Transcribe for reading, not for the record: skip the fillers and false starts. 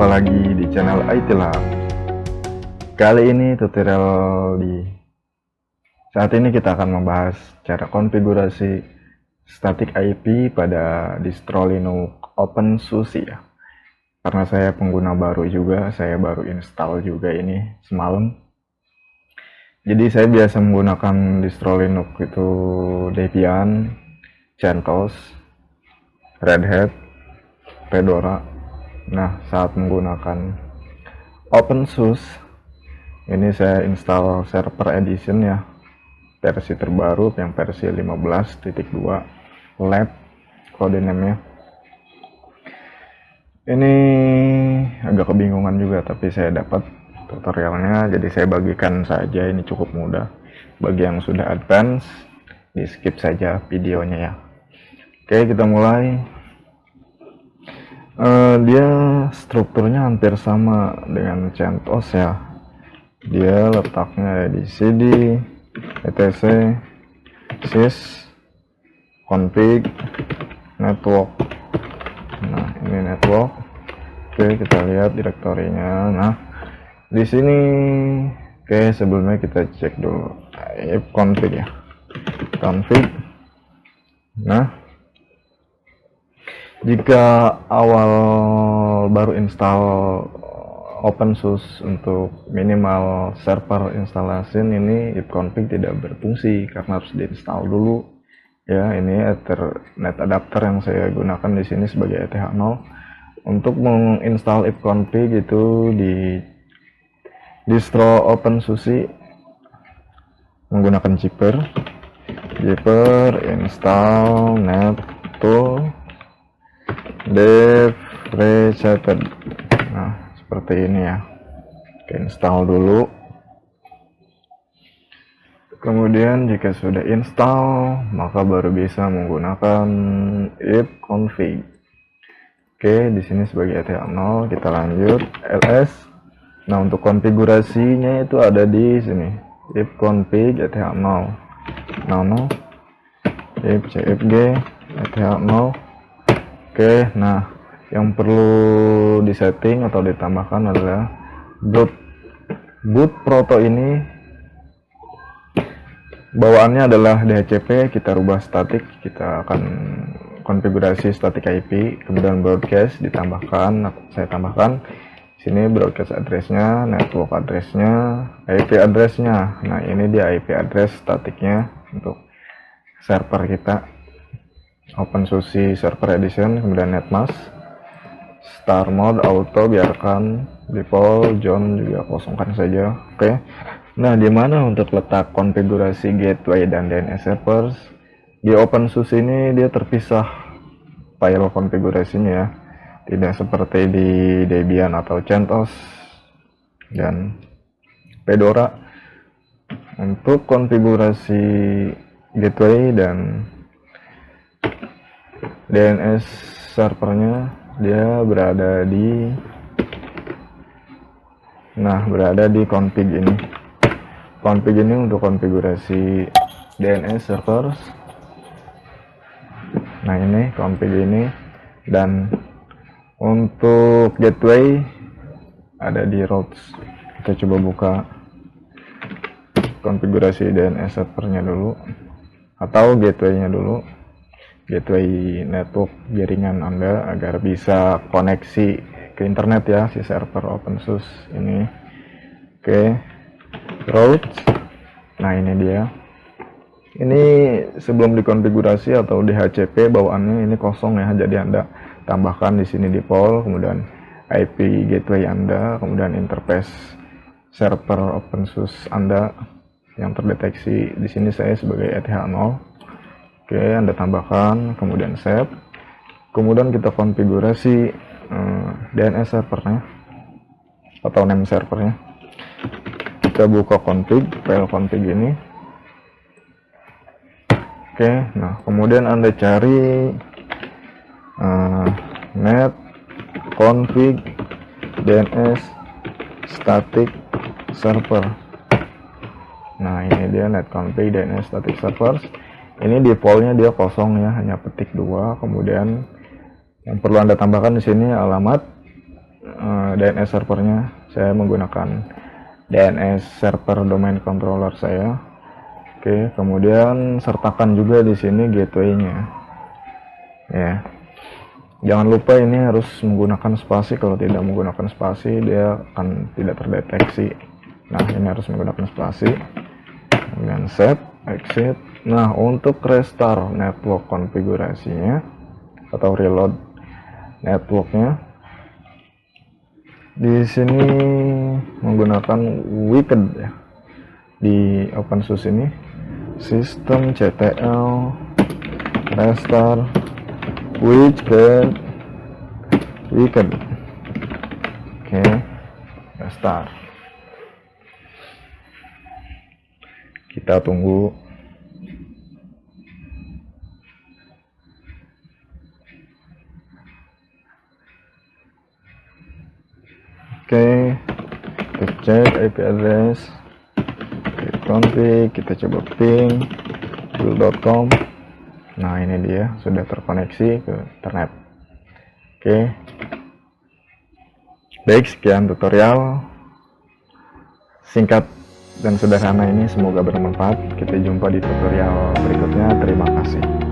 Jumpa lagi di channel IT Lab. Kali ini tutorial saat ini kita akan membahas cara konfigurasi static IP pada distro Linux OpenSUSE ya. Karena saya pengguna baru juga, saya baru install juga ini semalam. Jadi saya biasa menggunakan distro Linux itu Debian, CentOS, Red Hat, Fedora. Nah, saat menggunakan OpenSUSE ini saya install server edition ya, versi terbaru yang versi 15.2 lab kode namanya. Ini agak kebingungan juga, tapi saya dapat tutorialnya, jadi saya bagikan saja. Ini cukup mudah. Bagi yang sudah advance, di skip saja videonya ya. Oke, kita mulai. Dia strukturnya hampir sama dengan CentOS ya. Dia letaknya di CD, etc, sys, config, network. Nah, ini network. Oke, kita lihat direktorinya. Nah, di sini sebelumnya kita cek dulu ifconfig ya. Config. Nah, jika awal baru install OpenSUSE untuk minimal server installation, ini ifconfig tidak berfungsi karena harus diinstal dulu ya. Ini Ethernet adapter yang saya gunakan di sini sebagai ETH0 untuk menginstal ifconfig itu di distro OpenSUSE menggunakan zipper install nettool dev resetted. Nah, seperti ini ya. Oke, install dulu. Kemudian jika sudah install, maka baru bisa menggunakan ifconfig. Oke, di sini sebagai ETH0 kita lanjut ls. Nah, untuk konfigurasinya itu ada di sini. Ifconfig ETH0 nano ifcfg ETH0. Oke, nah yang perlu disetting atau ditambahkan adalah boot proto. Ini bawaannya adalah DHCP, kita rubah static, kita akan konfigurasi static IP, kemudian broadcast ditambahkan, saya tambahkan sini broadcast addressnya, network addressnya, IP addressnya. Nah, ini dia IP address staticnya untuk server kita OpenSUSE server edition, kemudian netmask, star mode auto biarkan, default, zone juga kosongkan saja. Oke. Nah, di mana untuk letak konfigurasi gateway dan DNS servers di OpenSUSE ini? Dia terpisah file konfigurasinya ya, tidak seperti di Debian atau CentOS dan Fedora. Untuk konfigurasi gateway dan DNS servernya dia berada di config ini. Config ini untuk konfigurasi DNS servers. Nah, ini config ini, dan untuk gateway ada di routes. Kita coba buka konfigurasi DNS servernya dulu atau gateway-nya dulu. Gateway network jaringan Anda agar bisa koneksi ke internet ya, si server OpenSUSE ini. Oke, routes. Nah, ini dia. Ini sebelum dikonfigurasi atau DHCP bawaannya ini kosong ya, jadi Anda tambahkan di sini default, kemudian IP gateway Anda, kemudian interface server OpenSUSE Anda yang terdeteksi di sini saya sebagai ETH0. Oke, Anda tambahkan, kemudian save. Kemudian kita konfigurasi DNS servernya atau name servernya. Kita buka config, file config ini. Oke, nah kemudian Anda cari net config DNS static server. Nah, ini dia net config DNS static servers. Ini defaultnya dia kosong ya, hanya petik 2. Kemudian yang perlu Anda tambahkan di sini alamat DNS servernya. Saya menggunakan DNS server domain controller saya. Oke, kemudian sertakan juga di sini gateway-nya. Ya. Jangan lupa ini harus menggunakan spasi. Kalau tidak menggunakan spasi dia akan tidak terdeteksi. Nah, ini harus menggunakan spasi. Kemudian set, exit. Nah, untuk restart network konfigurasinya atau reload networknya, di sini menggunakan wicked ya. Di OpenSUSE ini systemctl restart wicked. Oke, restart. Kita tunggu. Oke, kita cek IP address, kita config, kita coba ping build.com. Nah, ini dia sudah terkoneksi ke internet. Oke, baik, sekian tutorial singkat dan sederhana ini, semoga bermanfaat. Kita jumpa di tutorial berikutnya. Terima kasih.